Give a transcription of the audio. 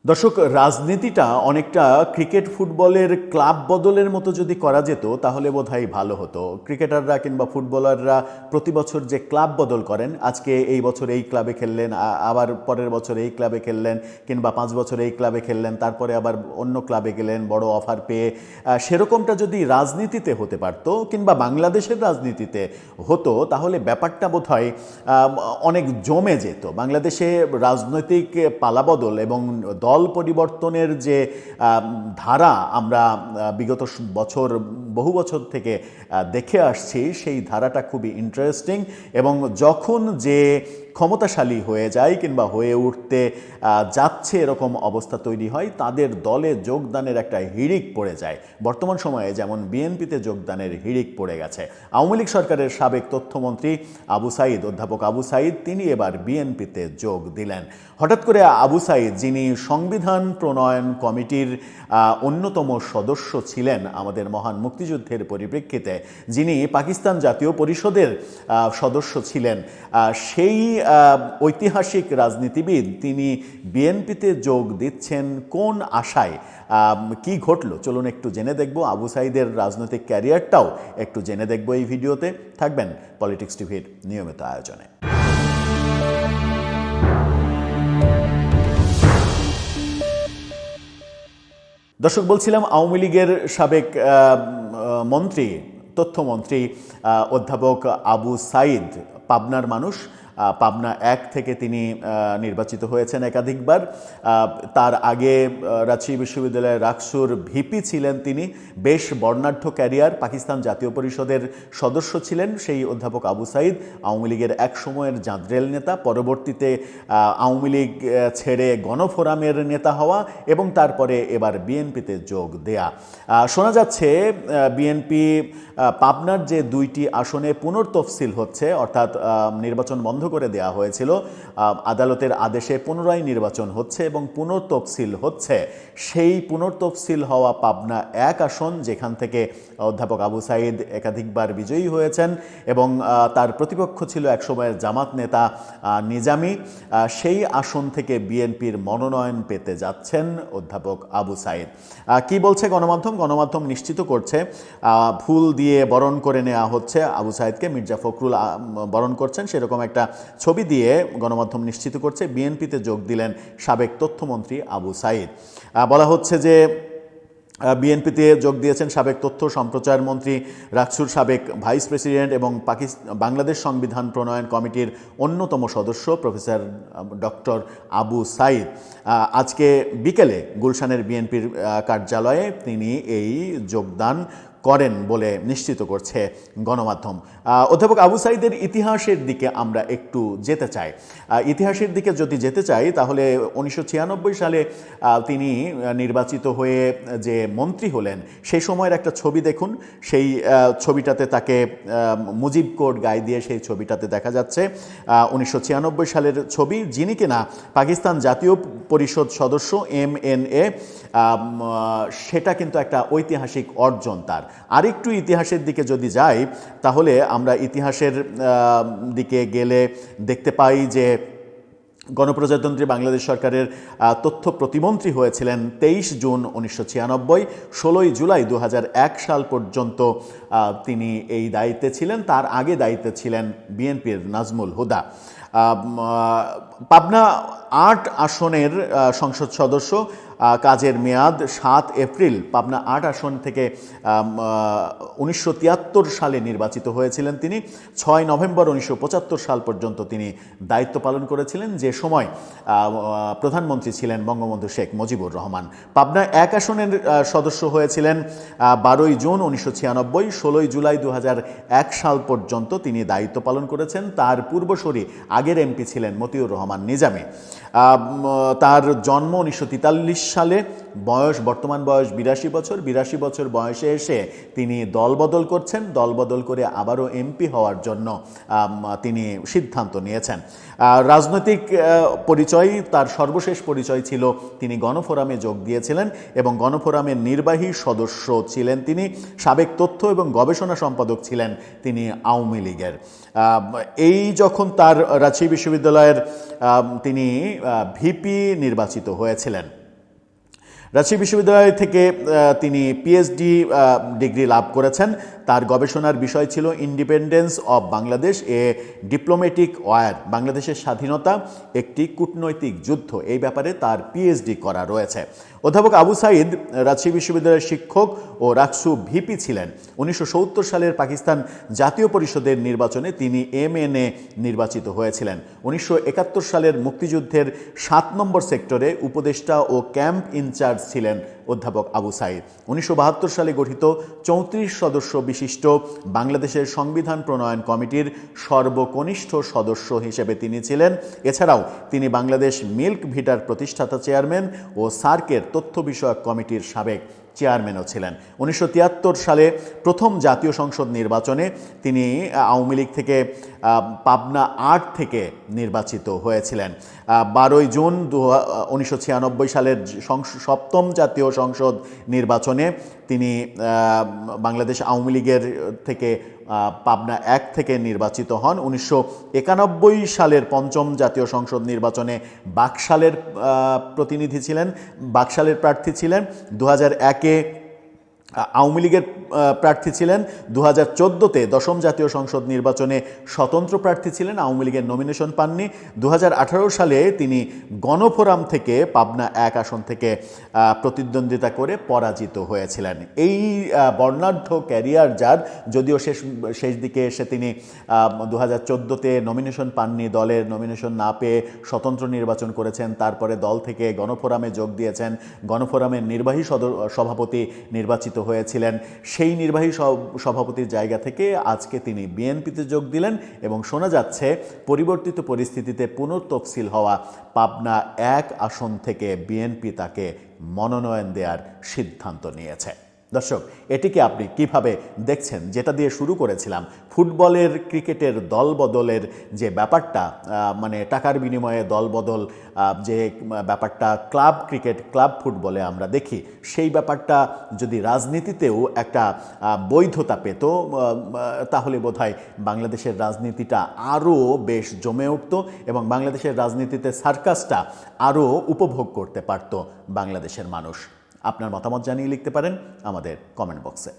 দর্শক, রাজনীতিটা অনেকটা ক্রিকেট ফুটবলের ক্লাব বদলের মতো যদি করা যেত তাহলে বোধহয় ভালো হতো। ক্রিকেটাররা কিংবা ফুটবলাররা প্রতি বছর যে ক্লাব বদল করেন, আজকে এই বছর এই ক্লাবে খেললেন, আবার পরের বছর এই ক্লাবে খেললেন, কিংবা 5 বছর এই ক্লাবে খেললেন, তারপরে আবার অন্য ক্লাবে গেলেন বড় অফার পেয়ে, সেরকমটা যদি রাজনীতিতে হতে পারতো কিংবা বাংলাদেশের রাজনীতিতে হতো তাহলে ব্যাপারটা বোধহয় অনেক জমে যেত। বাংলাদেশে রাজনৈতিক পালাবদল এবং দল পরিবর্তনের যে ধারা আমরা বিগত বহু বছর থেকে দেখে আসছি, সেই ধারাটা খুবই ইন্টারেস্টিং। এবং যখন যে ক্ষমতাশালী হয়ে যায় কিংবা হয়ে উঠতে যাচ্ছে এরকম অবস্থা তৈরি হয়, তাদের দলে যোগদানের একটা হিড়িক পড়ে যায়। বর্তমান সময়ে যেমন বিএনপিতে যোগদানের হিড়িক পড়ে গেছে। আওয়ামী লীগ সরকারের সাবেক তথ্যমন্ত্রী অধ্যাপক আবু সাঈদ, তিনি এবার বিএনপিতে যোগ দিলেন। হঠাৎ করে আবু সাঈদ, যিনি সংবিধান প্রণয়ন কমিটির অন্যতম সদস্য ছিলেন আমাদের মহান মুক্তিযুদ্ধের পরিপ্রেক্ষিতে, যিনি পাকিস্তান জাতীয় পরিষদের সদস্য ছিলেন, সেই ঐতিহাসিক রাজনীতিবিদ, তিনি বিএনপিতে যোগ দিচ্ছেন কোন আশায়? কি ঘটলো চলুন একটু জেনে দেখব। আবু সাঈদের রাজনৈতিক ক্যারিয়ারটাও একটু জেনে দেখব এই ভিডিওতে। থাকবেন পলিটিক্স টিভির নিয়মিত আয়োজনে। দর্শক, বলছিলাম আওয়ামী লীগের সাবেক তথ্যমন্ত্রী অধ্যাপক আবু সাঈদ পাবনার মানুষ। পাবনা 1 থেকে তিনি নির্বাচিত হয়েছেন একাধিকবার। তার আগে রাজশাহী বিশ্ববিদ্যালয়ের রাকসুর ভিপি ছিলেন তিনি। বেশ বর্ণাঢ্য ক্যারিয়ার। পাকিস্তান জাতীয় পরিষদের সদস্য ছিলেন সেই অধ্যাপক আবু সাঈদ। আওয়ামী লীগের এক সময়ের জাঁদরেল নেতা, পরবর্তীতে আওয়ামী লীগ ছেড়ে গণফোরামের নেতা হওয়া এবং তারপরে এবার বিএনপিতে যোগ দেয়া। শোনা যাচ্ছে বিএনপি পাবনার যে 2টি আসনে পুনর্তফসিল হচ্ছে, অর্থাৎ নির্বাচন বন্ধ করে দেওয়া হয়েছিল, আদালতের আদেশে পুনরায় নির্বাচন হচ্ছে এবং পুনর্তফসিল হচ্ছে। সেই পুনর্তফসিল হওয়া পাবনা 1 আসন, যেখান থেকে অধ্যাপক আবু সাঈদ একাধিকবার বিজয়ী হয়েছেন এবং তার প্রতিপক্ষ ছিল একসময়ের জামাত নেতা নিজামী, সেই আসন থেকে বিএনপির মনোনয়ন পেতে যাচ্ছেন অধ্যাপক আবু সাঈদ। কি বলছে গণমাধ্যম নিশ্চিত করছে ফুল দিয়ে বরণ করে নেওয়া হচ্ছে আবু সাঈদকে। মির্জা ফখরুল বরণ করছেন, সেরকম একটা ছবি দিয়ে গণমাধ্যম নিশ্চিত করছে বিএনপিতে যোগ দিলেন সাবেক তথ্যমন্ত্রী আবু সাঈদ। বলা হচ্ছে যে বিএনপিতে যোগ দিয়েছেন সাবেক তথ্য সম্প্রচার মন্ত্রী, রাকসুর সাবেক ভাইস প্রেসিডেন্ট এবং বাংলাদেশ সংবিধান প্রণয়ন কমিটির অন্যতম সদস্য প্রফেসর ডক্টর আবু সাঈদ। আজকে বিকেলে গুলশানের বিএনপির কার্যালয়ে তিনি এই যোগদান করেন বলে নিশ্চিত করছে গণমাধ্যম। অধ্যাপক আবু সাঈদের ইতিহাসের দিকে আমরা একটু যেতে চাই। ইতিহাসের দিকে যদি যেতে চাই তাহলে 1996 সালে তিনি নির্বাচিত হয়ে যে মন্ত্রী হলেন, সেই সময়ের একটা ছবি দেখুন। সেই ছবিটাতে তাকে মুজিব কোড গায়ে দিয়ে সেই ছবিটাতে দেখা যাচ্ছে 1996 সালের ছবি। যিনি কিনা পাকিস্তান জাতীয় পরিষদ সদস্য MNA, সেটা কিন্তু একটা ঐতিহাসিক অর্জন তার। আরেকটু ইতিহাসের দিকে যদি যাই তাহলে আমরা ইতিহাসের দিকে গেলে দেখতে পাই যে গণপ্রজাতন্ত্রী বাংলাদেশ সরকারের তথ্য প্রতিমন্ত্রী হয়েছিলেন 23 জুন 1996। 16 জুলাই 2001 সাল পর্যন্ত তিনি এই দায়িত্বে ছিলেন। তার আগে দায়িত্বে ছিলেন বিএনপির নাজমুল হুদা। পাবনা 8 আসনের সংসদ সদস্য, কাজের মেয়াদ 7 এপ্রিল। পাবনা 8 আসন থেকে 1973 সালে নির্বাচিত হয়েছিলেন তিনি। 6 নভেম্বর 1975 সাল পর্যন্ত তিনি দায়িত্ব পালন করেছিলেন, যে সময় প্রধানমন্ত্রী ছিলেন বঙ্গবন্ধু শেখ মুজিবুর রহমান। পাবনা 1 আসনের সদস্য হয়েছিলেন 12 জুন 1996। 16 জুলাই 2001 সাল পর্যন্ত তিনি দায়িত্ব পালন করেছেন। তার পূর্বসূরি আগের এমপি ছিলেন মতিউর রহমান নিজামী। তার জন্ম 1943 সালে, বর্তমান বয়স 82 বছর। 82 বছর বয়সে এসে তিনি দলবদল করছেন। দলবদল করে আবারও এমপি হওয়ার জন্য তিনি সিদ্ধান্ত নিয়েছেন। রাজনৈতিক পরিচয়, তার সর্বশেষ পরিচয় ছিল তিনি গণফোরামে যোগ দিয়েছিলেন এবং গণফোরামের নির্বাহী সদস্য ছিলেন তিনি। সাবেক তথ্য এবং গবেষণা সম্পাদক ছিলেন তিনি আওয়ামী লীগের। এই যখন তার রাজশাহী বিশ্ববিদ্যালয়ের তিনি ভিপি নির্বাচিত হয়েছিলেন, রাজশাহী বিশ্ববিদ্যালয় থেকে তিনি পিএইচডি ডিগ্রি লাভ করেছেন। তার গবেষণার বিষয় ছিল independence of Bangladesh, a diplomatic war, বাংলাদেশের স্বাধীনতা একটি কূটনৈতিক যুদ্ধ। এই ব্যাপারে তার পিএইচডি করা রয়েছে। অধ্যাপক আবু সাঈদ রাজশাহী বিশ্ববিদ্যালয়ের শিক্ষক ও রাকসু ভিপি ছিলেন। 1970 সালের পাকিস্তান জাতীয় পরিষদের নির্বাচনে তিনি MNA নির্বাচিত হয়েছিলেন। 1971 সালের মুক্তিযুদ্ধের 7 নম্বর সেক্টরে উপদেষ্টা ও ক্যাম্প ইনচার্জ ছিলেন অধ্যাপক আবু সাঈদ। 1972 সালে গঠিত 34 সদস্য বিশিষ্ট বাংলাদেশের সংবিধান প্রণয়ন কমিটির সর্বকনিষ্ঠ সদস্য হিসেবে তিনি ছিলেন। এছাড়াও তিনি বাংলাদেশ মিল্ক ভিটার প্রতিষ্ঠাতা চেয়ারম্যান ও সার্কের তথ্য বিষয়ক কমিটির সাবেক চেয়ারম্যানও ছিলেন। 1973 সালে প্রথম জাতীয় সংসদ নির্বাচনে তিনি আওয়ামী লীগ থেকে পাবনা 8 থেকে নির্বাচিত হয়েছিলেন। 12 জুন 1996 সালের সপ্তম জাতীয় সংসদ নির্বাচনে তিনি বাংলাদেশ আওয়ামী লীগের থেকে পাবনা 1 থেকে নির্বাচিত হন। 1991 সালের পঞ্চম জাতীয় সংসদ নির্বাচনে বাকশালের প্রতিনিধি ছিলেন, বাকশালের প্রার্থী ছিলেন। 2001-এ আওয়ামী লীগের প্রার্থী ছিলেন। 2014-তে দশম জাতীয় সংসদ নির্বাচনে স্বতন্ত্র প্রার্থী ছিলেন, আওয়ামী লীগের নমিনেশন পাননি। 2018 সালে তিনি গণফোরাম থেকে পাবনা 1 আসন থেকে প্রতিদ্বন্দ্বিতা করে পরাজিত হয়েছিলেন। এই বর্ণাঢ্য ক্যারিয়ার যার, যদিও শেষ দিকে এসে তিনি 2014-তে নমিনেশন পাননি, দলের নমিনেশন না পেয়ে স্বতন্ত্র নির্বাচন করেছেন, তারপরে দল থেকে গণফোরামে যোগ দিয়েছেন, গণফোরামের নির্বাহী সভাপতি নির্বাচিত হয়েছিলেন। সেই নির্বাহী সভাপতির জায়গা থেকে আজকে তিনি বিএনপিতে যোগ দিলেন এবং শোনা যাচ্ছে পরিবর্তিত পরিস্থিতিতে পুনর্তফসিল হওয়া পাবনা 1 আসন থেকে বিএনপি তাকে মনোনয়ন দেওয়ার সিদ্ধান্ত নিয়েছে। দর্শক, এটিকে আপনি কিভাবে দেখছেন? যেটা দিয়ে শুরু করেছিলাম, ফুটবলের ক্রিকেটের দল বদলের যে ব্যাপারটা, মানে টাকার বিনিময়ে দল বদল, যে ব্যাপারটা ক্লাব ক্রিকেট, ক্লাব ফুটবলে আমরা দেখি, সেই ব্যাপারটা যদি রাজনীতিতেও একটা বৈধতা পেত, তাহলে বোধহয় বাংলাদেশের রাজনীতিটা আরও বেশ জমে উঠত এবং বাংলাদেশের রাজনীতিতে সার্কাসটা আরও উপভোগ করতে পারত বাংলাদেশের মানুষ। আপনার মতামত জানিয়ে লিখতে পারেন আমাদের কমেন্ট বক্সে।